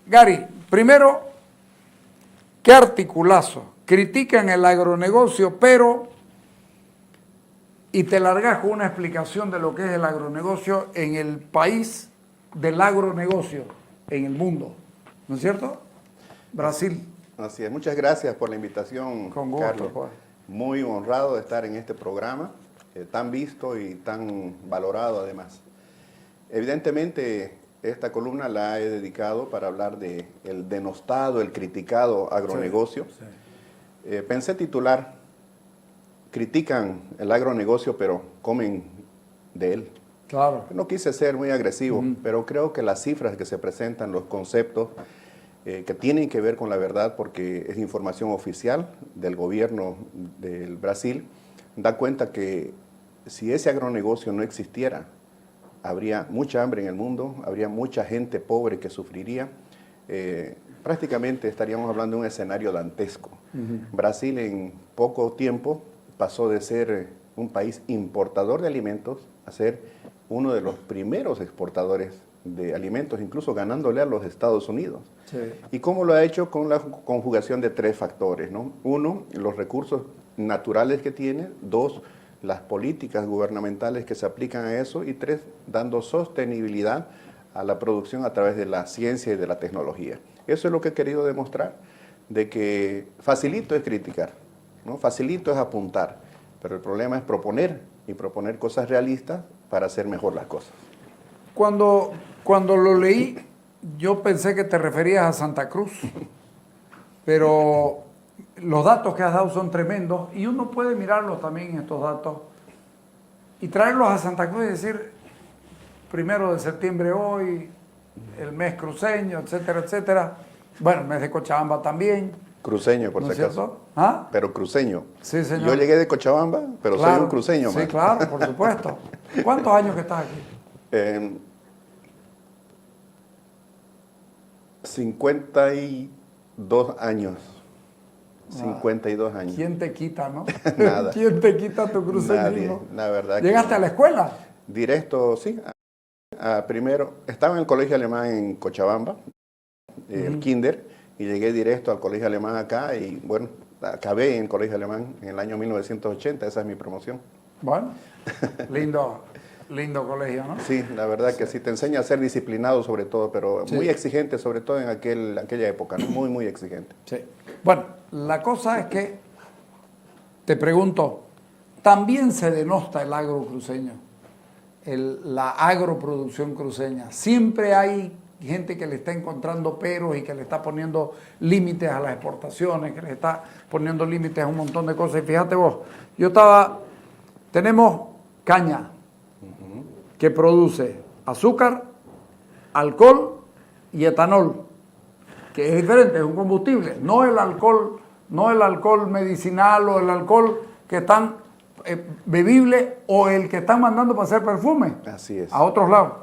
Gary, primero, qué articulazo. Critican el agronegocio, pero, y te largas con una explicación de lo que es el agronegocio en el país del agronegocio en el mundo, ¿no es cierto? Brasil. Así es, muchas gracias por la invitación, Con gusto, Carlos. pues. Muy honrado de estar en este programa, tan visto y tan valorado además. Evidentemente, esta columna la he dedicado para hablar de el denostado, el criticado agronegocio. Sí, sí. Pensé titular, critican el agronegocio pero comen de él. Claro. No quise ser muy agresivo, pero creo que las cifras que se presentan, los conceptos que tienen que ver con la verdad, porque es información oficial del gobierno del Brasil, da cuenta que si ese agronegocio no existiera, habría mucha hambre en el mundo, habría mucha gente pobre que sufriría. Prácticamente estaríamos hablando de un escenario dantesco. Brasil en poco tiempo pasó de ser un país importador de alimentos a ser uno de los primeros exportadores de alimentos, incluso ganándole a los Estados Unidos. Sí. ¿Y cómo lo ha hecho? Con la conjugación de tres factores, ¿no? Uno, los recursos naturales que tiene. Dos, las políticas gubernamentales que se aplican a eso. Y tres, dando sostenibilidad a la producción a través de la ciencia y de la tecnología. Eso es lo que he querido demostrar, de que facilito es criticar, ¿no? Facilito es apuntar, pero el problema es proponer, y proponer cosas realistas para hacer mejor las cosas. Cuando lo leí, yo pensé que te referías a Santa Cruz, pero los datos que has dado son tremendos y uno puede mirarlos también, estos datos, y traerlos a Santa Cruz y decir, 1 de septiembre hoy, el mes cruceño, etcétera, etcétera. Bueno, el mes de Cochabamba también. Cruceño, por ¿No si es acaso. cierto? ¿Ah? Pero cruceño. Sí, señor. Yo llegué de Cochabamba, pero Claro, soy un cruceño más. Sí, claro, por supuesto. ¿Cuántos años que estás aquí? 52 años. 52 años. ¿Quién te quita, no? Nada. ¿Quién te quita tu cruceñismo? Nadie, la verdad. ¿Llegaste a la escuela? Directo, sí. Primero, estaba en el colegio alemán en Cochabamba, el kinder, y llegué directo al colegio alemán acá y bueno, acabé en el colegio alemán en el año 1980, esa es mi promoción. Bueno, lindo colegio, ¿no? Sí, la verdad que sí, te enseña a ser disciplinado sobre todo, pero muy exigente, sobre todo en aquella época, ¿no? Muy, muy exigente. Sí. Bueno, la cosa es que, te pregunto, ¿también se denosta el agro cruceño? La agroproducción cruceña. Siempre hay gente que le está encontrando peros y que le está poniendo límites a las exportaciones, que le está poniendo límites a un montón de cosas. Y fíjate vos, tenemos caña que produce azúcar, alcohol y etanol, que es diferente, es un combustible, no el alcohol medicinal o el alcohol que están bebible o el que están mandando para hacer perfume. Así es. A otros lados.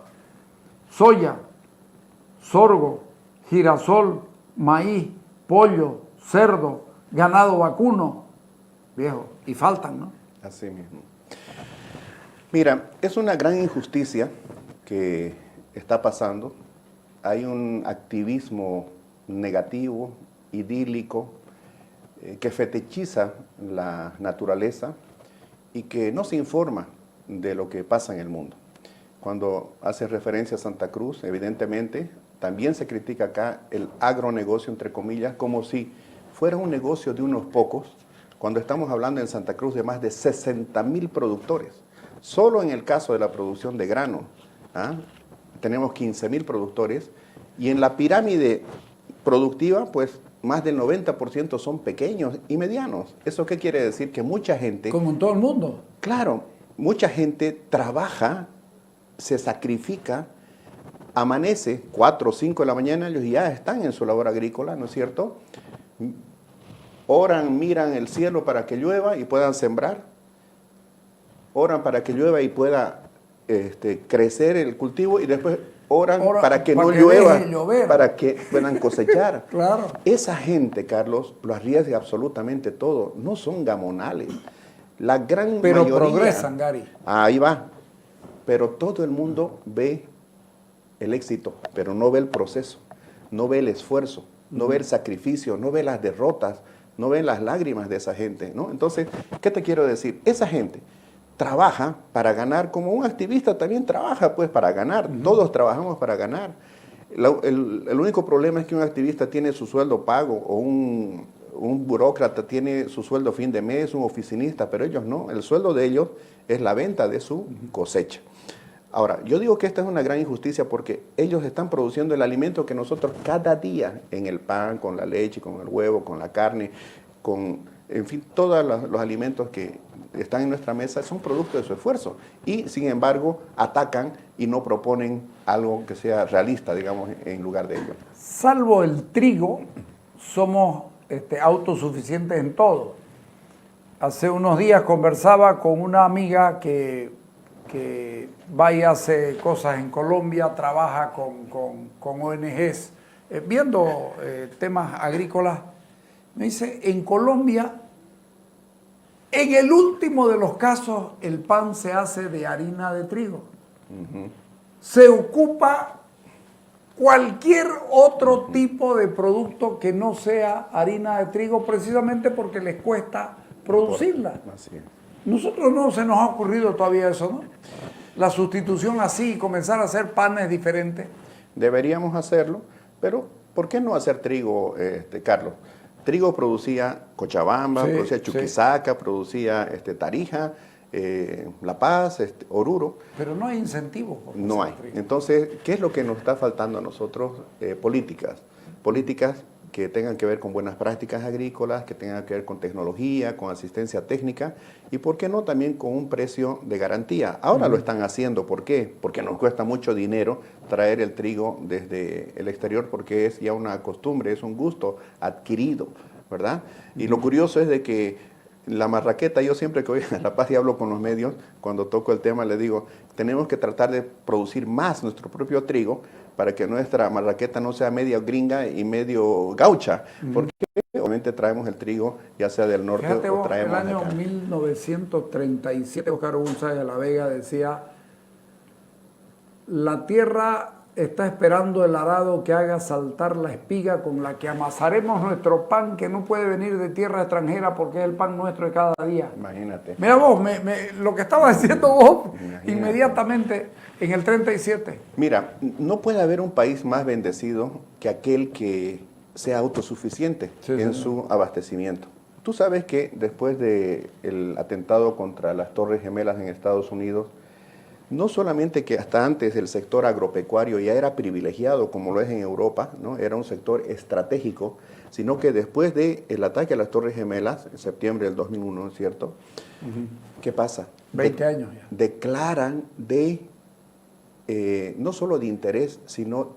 Soya, sorgo, girasol, maíz, pollo, cerdo, ganado vacuno, viejo, y faltan, ¿no? Así mismo. Mira, es una gran injusticia que está pasando. Hay un activismo negativo, idílico, que fetichiza la naturaleza y que no se informa de lo que pasa en el mundo. Cuando hace referencia a Santa Cruz, evidentemente, también se critica acá el agronegocio, entre comillas, como si fuera un negocio de unos pocos, cuando estamos hablando en Santa Cruz de más de 60.000 productores. Solo en el caso de la producción de grano, tenemos 15.000 productores, y en la pirámide productiva, pues, más del 90% son pequeños y medianos. ¿Eso qué quiere decir? Que mucha gente... Como en todo el mundo. Claro, mucha gente trabaja, se sacrifica, amanece 4 o 5 de la mañana, ellos ya están en su labor agrícola, ¿no es cierto? Oran, miran el cielo para que llueva y puedan sembrar. Oran para que llueva y pueda crecer el cultivo y después oran para que no llueva, para que puedan cosechar. Claro. Esa gente, Carlos, lo arriesga absolutamente todo. No son gamonales. La gran mayoría... Pero progresan, Gary. Ahí va. Pero todo el mundo ve el éxito, pero no ve el proceso. no ve el esfuerzo, no ve el sacrificio, no ve las derrotas, no ve las lágrimas de esa gente, ¿no? Entonces, ¿qué te quiero decir? Esa gente trabaja para ganar, como un activista también trabaja pues para ganar, todos trabajamos para ganar. El único problema es que un activista tiene su sueldo pago o un burócrata tiene su sueldo a fin de mes, un oficinista, pero ellos no, el sueldo de ellos es la venta de su cosecha. Ahora, yo digo que esta es una gran injusticia porque ellos están produciendo el alimento que nosotros cada día, en el pan, con la leche, con el huevo, con la carne, con, en fin, todos los alimentos que están en nuestra mesa son producto de su esfuerzo. Y, sin embargo, atacan y no proponen algo que sea realista, digamos, en lugar de ello. Salvo el trigo, somos autosuficientes en todo. Hace unos días conversaba con una amiga que va y hace cosas en Colombia, trabaja con ONGs, viendo temas agrícolas. Me dice, en Colombia, en el último de los casos, el pan se hace de harina de trigo. Se ocupa cualquier otro tipo de producto que no sea harina de trigo, precisamente porque les cuesta producirla. Así es. Nosotros no se nos ha ocurrido todavía eso, ¿no? La sustitución así, comenzar a hacer panes diferentes. Deberíamos hacerlo, pero ¿por qué no hacer trigo, Carlos? Trigo producía Cochabamba, Sí, producía Chuquisaca, producía Tarija, La Paz, Oruro. Pero no hay incentivos. No hay. Entonces, ¿qué es lo que nos está faltando a nosotros? Políticas que tengan que ver con buenas prácticas agrícolas, que tengan que ver con tecnología, con asistencia técnica y, ¿por qué no?, también con un precio de garantía. Ahora lo están haciendo. ¿Por qué? Porque nos cuesta mucho dinero traer el trigo desde el exterior porque es ya una costumbre, es un gusto adquirido, ¿verdad? Y lo curioso es de que la marraqueta, yo siempre que voy a La Paz y hablo con los medios, cuando toco el tema les digo, tenemos que tratar de producir más nuestro propio trigo para que nuestra marraqueta no sea medio gringa y medio gaucha, porque obviamente traemos el trigo ya sea del norte. Fíjate o vos, traemos el año acá. 1937, Oscar González de la Vega decía, la tierra está esperando el arado que haga saltar la espiga con la que amasaremos nuestro pan, que no puede venir de tierra extranjera porque es el pan nuestro de cada día. Imagínate. Mira vos, lo que estaba diciendo vos, Imagínate. Inmediatamente en el 37. Mira, no puede haber un país más bendecido que aquel que sea autosuficiente en su abastecimiento. Tú sabes que después del atentado contra las Torres Gemelas en Estados Unidos, no solamente que hasta antes el sector agropecuario ya era privilegiado, como lo es en Europa, ¿no? Era un sector estratégico, sino que después del ataque a las Torres Gemelas, en septiembre del 2001, ¿cierto? ¿Qué pasa? 20 años ya. Declaran no solo de interés, sino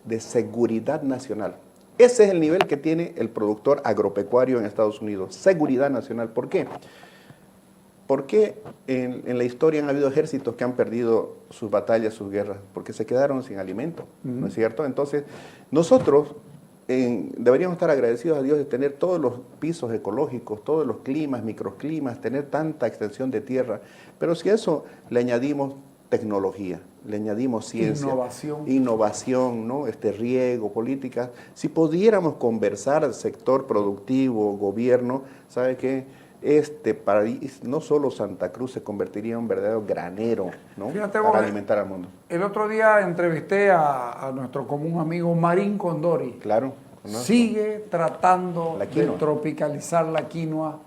de seguridad nacional. Ese es el nivel que tiene el productor agropecuario en Estados Unidos, seguridad nacional. ¿Por qué? Porque en la historia han habido ejércitos que han perdido sus batallas, sus guerras, porque se quedaron sin alimento, ¿no es cierto? Entonces, nosotros deberíamos estar agradecidos a Dios de tener todos los pisos ecológicos, todos los climas, microclimas, tener tanta extensión de tierra, pero si a eso le añadimos tecnología, le añadimos ciencia, innovación, ¿no? Riego, políticas, si pudiéramos conversar sector productivo, gobierno, ¿sabe qué? Este país, no solo Santa Cruz, se convertiría en un verdadero granero, ¿no? Fíjate, para alimentar al mundo. El otro día entrevisté a nuestro común amigo Marín Condori. Claro. Conozco. Sigue tratando de tropicalizar la quinoa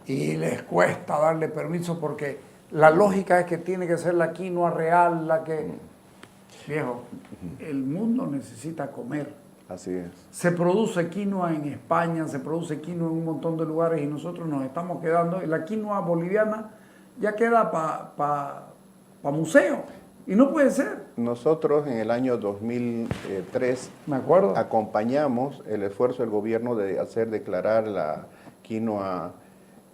y les cuesta darle permiso porque la lógica es que tiene que ser la quinoa real, la que... Viejo, el mundo necesita comer. Así es. Se produce quinoa en España, se produce quinoa en un montón de lugares y nosotros nos estamos quedando, y la quinoa boliviana ya queda para museo, y no puede ser. Nosotros en el año 2003 me acuerdo, acompañamos el esfuerzo del gobierno de hacer declarar la quinoa,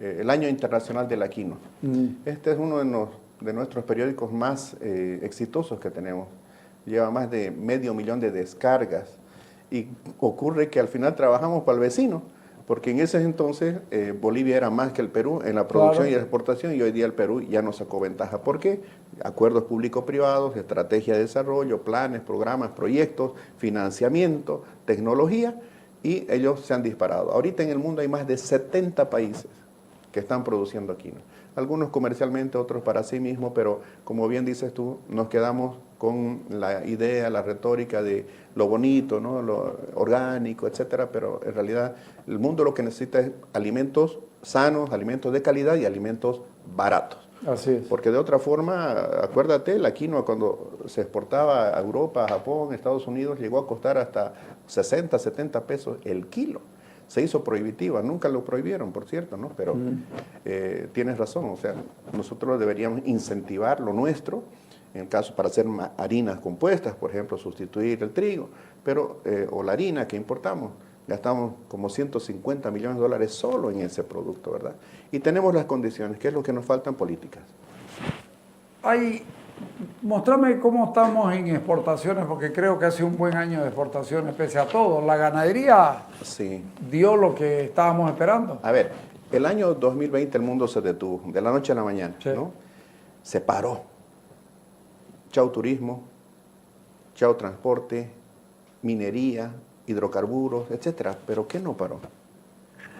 el Año Internacional de la Quinoa. Este es uno de nuestros periódicos más exitosos que tenemos. Lleva más de 500,000 de descargas. Y ocurre que al final trabajamos para el vecino, Porque en ese entonces Bolivia era más que el Perú en la producción Claro. y la exportación, y hoy día el Perú ya no sacó ventaja. ¿Por qué? Acuerdos público-privados, estrategia de desarrollo, planes, programas, proyectos, financiamiento, tecnología, y ellos se han disparado. Ahorita en el mundo hay más de 70 países que están produciendo quinoa. Algunos comercialmente, otros para sí mismos, pero como bien dices tú, nos quedamos con la idea, la retórica de lo bonito, ¿no? Lo orgánico, etcétera, pero en realidad el mundo lo que necesita es alimentos sanos, alimentos de calidad y alimentos baratos. Así es. Porque de otra forma, acuérdate, la quinoa cuando se exportaba a Europa, a Japón, Estados Unidos, llegó a costar hasta 60, 70 pesos el kilo. Se hizo prohibitiva, nunca lo prohibieron, por cierto, ¿no? Pero tienes razón, o sea, nosotros deberíamos incentivar lo nuestro, en el caso para hacer harinas compuestas, por ejemplo, sustituir el trigo, pero, o la harina que importamos. Gastamos como 150 millones de dólares solo en ese producto, ¿verdad? Y tenemos las condiciones, ¿qué es lo que nos faltan? Políticas. Mostrame cómo estamos en exportaciones, porque creo que hace un buen año de exportaciones, pese a todo. La ganadería Sí. dio lo que estábamos esperando. A ver, el año 2020 el mundo se detuvo, de la noche a la mañana, Sí. ¿no? Se paró. Chao turismo, chao transporte, minería, hidrocarburos, etcétera. ¿Pero qué no paró?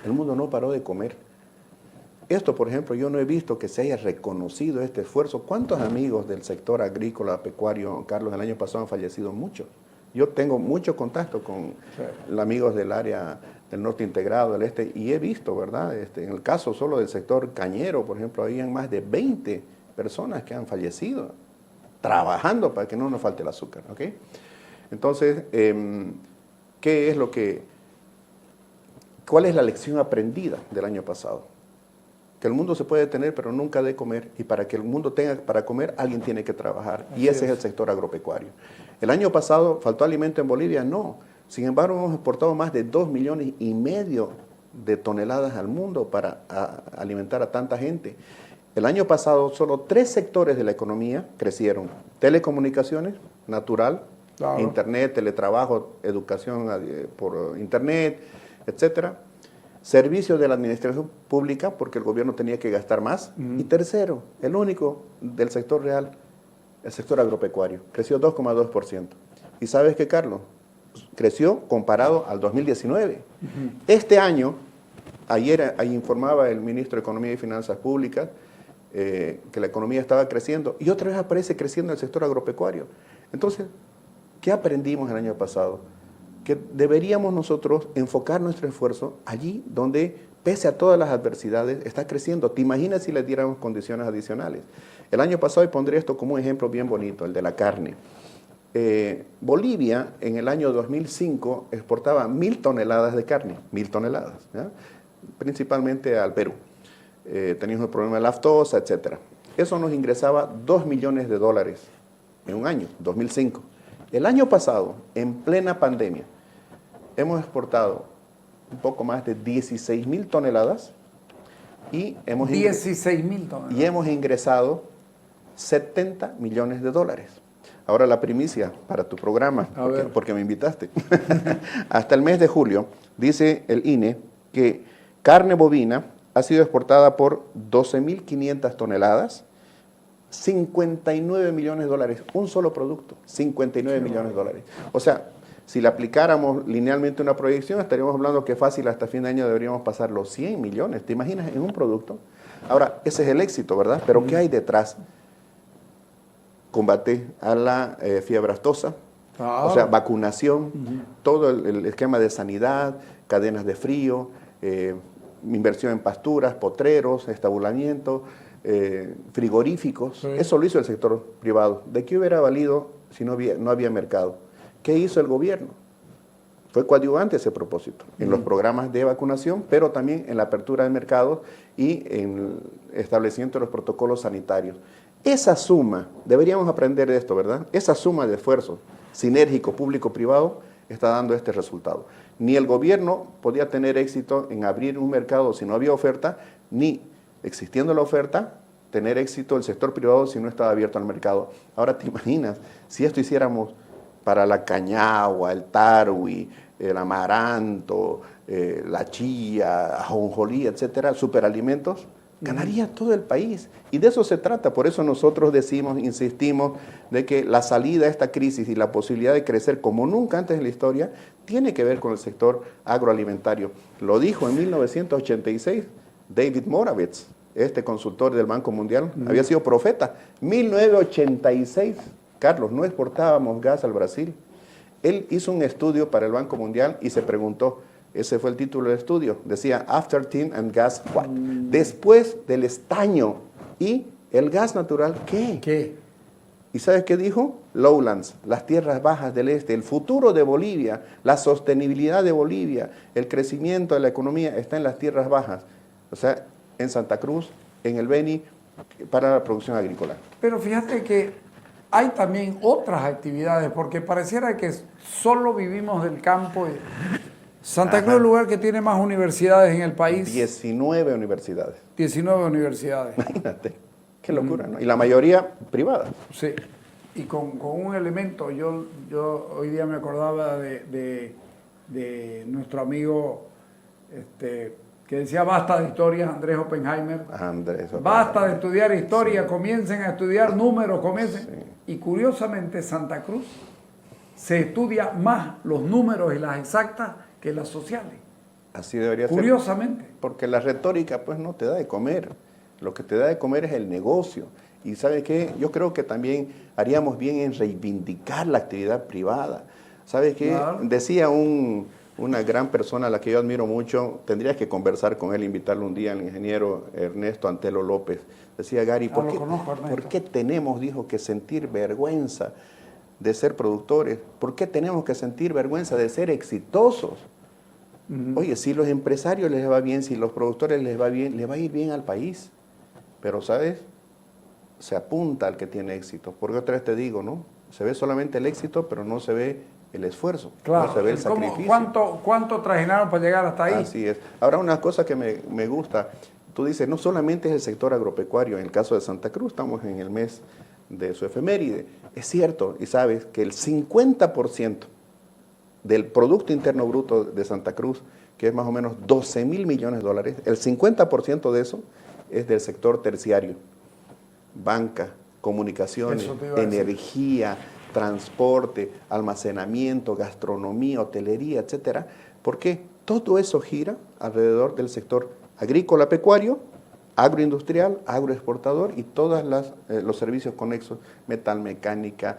El mundo no paró de comer. Esto, por ejemplo, yo no he visto que se haya reconocido este esfuerzo. ¿Cuántos amigos del sector agrícola, pecuario, Carlos, el año pasado han fallecido? Muchos. Yo tengo mucho contacto con amigos del área del norte integrado, del este, y he visto, ¿verdad? En el caso solo del sector cañero, por ejemplo, habían más de 20 personas que han fallecido trabajando para que no nos falte el azúcar, ¿ok? Entonces, ¿cuál es la lección aprendida del año pasado? Que el mundo se puede tener, pero nunca de comer, y para que el mundo tenga para comer, alguien tiene que trabajar, y ese es el sector agropecuario. ¿El año pasado faltó alimento en Bolivia? No. Sin embargo, hemos exportado más de 2,5 millones de toneladas al mundo para alimentar a tanta gente. El año pasado, solo 3 sectores de la economía crecieron: telecomunicaciones, natural, Claro. internet, teletrabajo, educación por internet, etcétera. Servicios de la administración pública, porque el gobierno tenía que gastar más. Y tercero, el único del sector real, el sector agropecuario, creció 2,2%. ¿Y sabes qué, Carlos? Creció comparado al 2019. Este año, ayer informaba el ministro de Economía y Finanzas Públicas que la economía estaba creciendo, y otra vez aparece creciendo el sector agropecuario. Entonces, ¿qué aprendimos el año pasado? Que deberíamos nosotros enfocar nuestro esfuerzo allí donde, pese a todas las adversidades, está creciendo. ¿Te imaginas si le diéramos condiciones adicionales? El año pasado, y pondré esto como un ejemplo bien bonito, el de la carne. Bolivia, en el año 2005, exportaba 1.000 toneladas de carne, 1.000 toneladas, ¿ya? Principalmente al Perú. Teníamos el problema de lactosa, etc. Eso nos ingresaba $2 millones en un año, 2005. El año pasado, en plena pandemia, hemos exportado un poco más de 16,000 toneladas y hemos 16,000 toneladas. Y hemos ingresado $70 millones. Ahora la primicia para tu programa, porque me invitaste. Hasta el mes de julio, dice el INE, que carne bovina ha sido exportada por 12,500 toneladas, $59 millones, un solo producto, $59 millones. O sea, si le aplicáramos linealmente una proyección, estaríamos hablando que fácil hasta fin de año deberíamos pasar los 100 millones. ¿Te imaginas en un producto? Ahora, ese es el éxito, ¿verdad? Pero ¿qué hay detrás? Combate a la fiebre aftosa, o sea, vacunación, todo el esquema de sanidad, cadenas de frío, inversión en pasturas, potreros, estabulamiento, frigoríficos. Sí. Eso lo hizo el sector privado. ¿De qué hubiera valido si no había mercado? ¿Qué hizo el gobierno? Fue coadyuvante ese propósito, en los programas de vacunación, pero también en la apertura de mercados y en el establecimiento de los protocolos sanitarios. Esa suma, deberíamos aprender de esto, ¿verdad? Esa suma de esfuerzo sinérgico público-privado está dando este resultado. Ni el gobierno podía tener éxito en abrir un mercado si no había oferta, ni existiendo la oferta, tener éxito el sector privado si no estaba abierto al mercado. Ahora te imaginas, si esto hiciéramos para la cañagua, el tarwi, el amaranto, la chía, ajonjolí, etcétera, superalimentos, ganaría todo el país. Y de eso se trata. Por eso nosotros decimos, insistimos, de que la salida de esta crisis y la posibilidad de crecer como nunca antes en la historia tiene que ver con el sector agroalimentario. Lo dijo en 1986 David Moravec, este consultor del Banco Mundial, había sido profeta. 1986, Carlos, no exportábamos gas al Brasil. Él hizo un estudio para el Banco Mundial y se preguntó, ese fue el título del estudio, decía After Tin and Gas What? Después del estaño y el gas natural, ¿qué? ¿Qué? ¿Y sabes qué dijo? Lowlands, las tierras bajas del este, el futuro de Bolivia, la sostenibilidad de Bolivia, el crecimiento de la economía está en las tierras bajas, o sea, en Santa Cruz, en el Beni, para la producción agrícola. Pero fíjate que hay también otras actividades, porque pareciera que solo vivimos del campo. Santa Cruz es el lugar que tiene más universidades en el país. 19 universidades. 19 universidades. Imagínate, qué locura, ¿no? Y la mayoría privadas. Sí, y con un elemento, yo hoy día me acordaba de nuestro amigo que decía basta de historias, Andrés Oppenheimer. Basta de estudiar historia, sí. Comiencen a estudiar números, comiencen. Sí. Y curiosamente Santa Cruz se estudia más los números y las exactas que las sociales. Así debería ser. Curiosamente. Porque la retórica pues no te da de comer. Lo que te da de comer es el negocio. Y ¿sabe qué? Yo creo que también haríamos bien en reivindicar la actividad privada. ¿Sabe qué? Claro. Decía una gran persona a la que yo admiro mucho, tendrías que conversar con él, invitarlo un día, al ingeniero Ernesto Antelo López. Decía, Gary, ¿por qué tenemos, dijo, que sentir vergüenza de ser productores? ¿Por qué tenemos que sentir vergüenza de ser exitosos? Oye, si los empresarios les va bien, si los productores les va bien, les va a ir bien al país. Pero, ¿sabes? Se apunta al que tiene éxito. Porque otra vez te digo, ¿no? Se ve solamente el éxito, pero no se ve el esfuerzo. Claro. No se ve el sacrificio. ¿Cuánto trajinaron para llegar hasta ahí? Así es. Ahora, una cosa que me gusta, tú dices, no solamente es el sector agropecuario. En el caso de Santa Cruz, estamos en el mes de su efeméride. Es cierto, y sabes que el 50% del Producto Interno Bruto de Santa Cruz, que es más o menos 12.000 millones de dólares, el 50% de eso es del sector terciario. Banca, comunicaciones, energía, transporte, almacenamiento, gastronomía, hotelería, etcétera. ¿Por qué? Todo eso gira alrededor del sector agrícola, pecuario, agroindustrial, agroexportador y todos los servicios conexos, metalmecánica,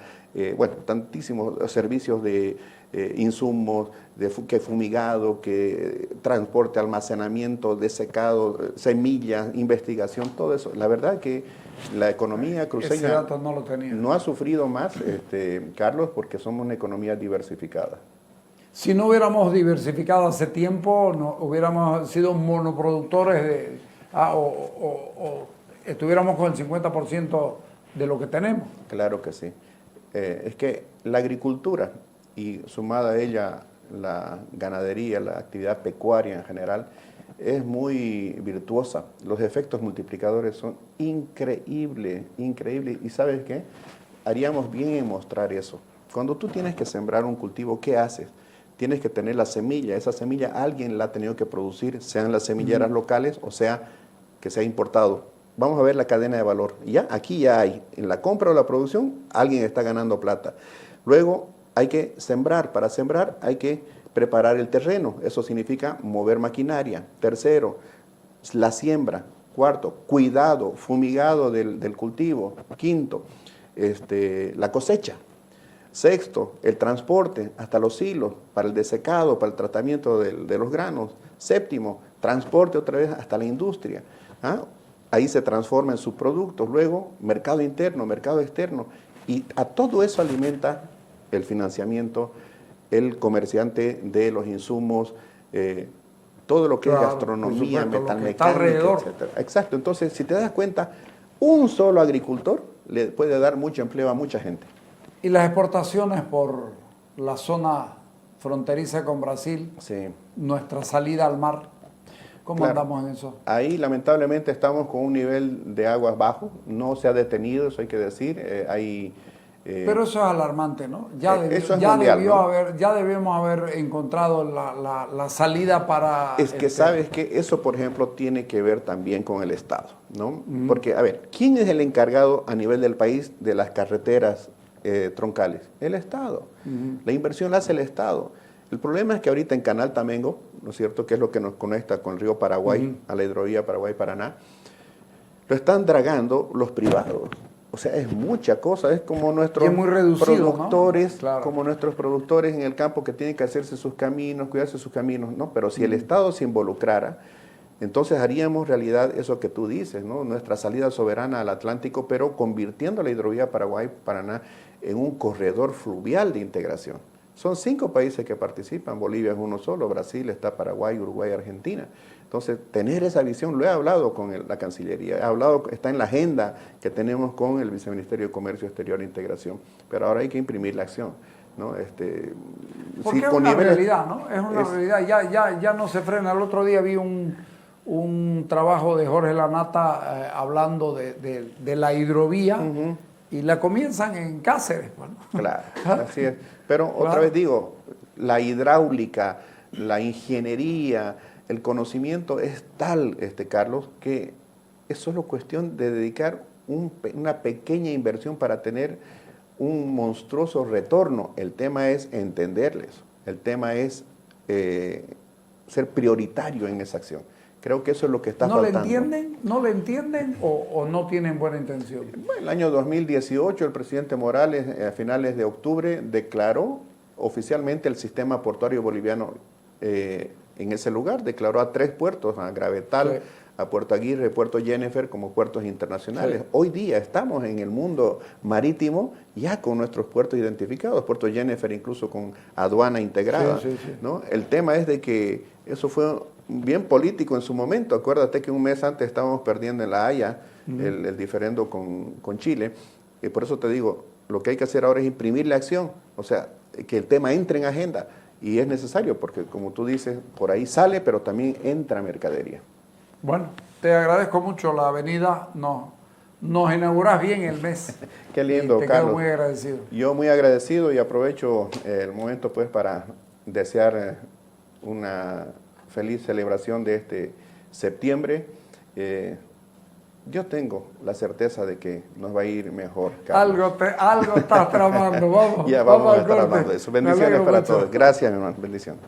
tantísimos servicios de insumos, que fumigado, que transporte, almacenamiento, desecado, semillas, investigación, todo eso. La verdad que la economía cruceña ese dato no lo tenía. No ha sufrido más, Carlos, porque somos una economía diversificada. Si no hubiéramos diversificado hace tiempo, no hubiéramos sido monoproductores o estuviéramos con el 50% de lo que tenemos. Claro que sí. Es que la agricultura y sumada a ella la ganadería, la actividad pecuaria en general, es muy virtuosa. Los efectos multiplicadores son increíbles, increíbles. ¿Y sabes qué? Haríamos bien en mostrar eso. Cuando tú tienes que sembrar un cultivo, ¿qué haces? Tienes que tener la semilla. Esa semilla alguien la ha tenido que producir, sean las semilleras locales o sea que sea importado. Vamos a ver la cadena de valor. Aquí ya hay, en la compra o la producción, alguien está ganando plata. Luego hay que sembrar. Para sembrar hay que preparar el terreno. Eso significa mover maquinaria. Tercero, la siembra. Cuarto, cuidado, fumigado del cultivo. Quinto, la cosecha. Sexto, el transporte hasta los silos para el desecado, para el tratamiento de los granos. Séptimo, transporte otra vez hasta la industria. Ahí se transforma en subproductos. Luego, mercado interno, mercado externo. Y a todo eso alimenta el financiamiento, el comerciante de los insumos, todo lo que es gastronomía, metalmecánica, etcétera. Exacto. Entonces, si te das cuenta, un solo agricultor le puede dar mucho empleo a mucha gente. Y las exportaciones por la zona fronteriza con Brasil, sí. Nuestra salida al mar, ¿cómo andamos en eso? Ahí lamentablemente estamos con un nivel de aguas bajo, no se ha detenido, eso hay que decir, hay Pero eso es alarmante, ¿no? Eso es mundial, ¿no? Ya debemos haber encontrado la salida para... Es que sabes que eso, por ejemplo, tiene que ver también con el Estado, ¿no? Porque, a ver, ¿quién es el encargado a nivel del país de las carreteras troncales? El Estado. La inversión la hace el Estado. El problema es que ahorita en Canal Tamengo, ¿no es cierto?, que es lo que nos conecta con el río Paraguay, a la hidrovía Paraguay-Paraná, lo están dragando los privados. O sea, es mucha cosa, es como nuestros productores, ¿no? Claro. Como nuestros productores en el campo que tienen que hacerse sus caminos, cuidarse sus caminos, ¿no? Pero si el Estado se involucrara, entonces haríamos realidad eso que tú dices, ¿no? Nuestra salida soberana al Atlántico, pero convirtiendo la hidrovía Paraguay-Paraná en un corredor fluvial de integración. Son 5 países que participan, Bolivia es uno solo, Brasil está Paraguay, Uruguay, Argentina. Entonces, tener esa visión, lo he hablado con la Cancillería, está en la agenda que tenemos con el Viceministerio de Comercio Exterior e Integración, pero ahora hay que imprimir la acción, ¿no? Porque es una realidad, ¿no? Es una realidad, ya no se frena. El otro día vi un trabajo de Jorge Lanata hablando de la hidrovía, y la comienzan en Cáceres. Bueno. Claro, así es. Pero otra vez digo, la hidráulica, la ingeniería, el conocimiento es tal, Carlos, que es solo cuestión de dedicar una pequeña inversión para tener un monstruoso retorno. El tema es entenderles, el tema es ser prioritario en esa acción. Creo que eso es lo que está faltando. ¿No le entienden o no tienen buena intención? Bueno, el año 2018 el presidente Morales a finales de octubre declaró oficialmente el sistema portuario boliviano en ese lugar, declaró a 3 puertos, a Gravetal, a Puerto Aguirre, Puerto Jennifer como puertos internacionales. Sí. Hoy día estamos en el mundo marítimo ya con nuestros puertos identificados, Puerto Jennifer incluso con aduana integrada, ¿no? El tema es de que eso fue bien político en su momento. Acuérdate que un mes antes estábamos perdiendo en La Haya el diferendo con Chile, y por eso te digo, lo que hay que hacer ahora es imprimir la acción, o sea, que el tema entre en agenda, y es necesario porque, como tú dices, por ahí sale, pero también entra mercadería. Bueno, te agradezco mucho la venida, nos inauguras bien el mes. Qué lindo, te Carlos. Quedo muy agradecido. Yo muy agradecido y aprovecho el momento pues para desear una feliz celebración de este septiembre. Yo tengo la certeza de que nos va a ir mejor, Carlos. Algo estás tramando, vamos. Ya vamos a estar hablando de eso. Bendiciones para todos. Gracias, mi hermano. Bendiciones.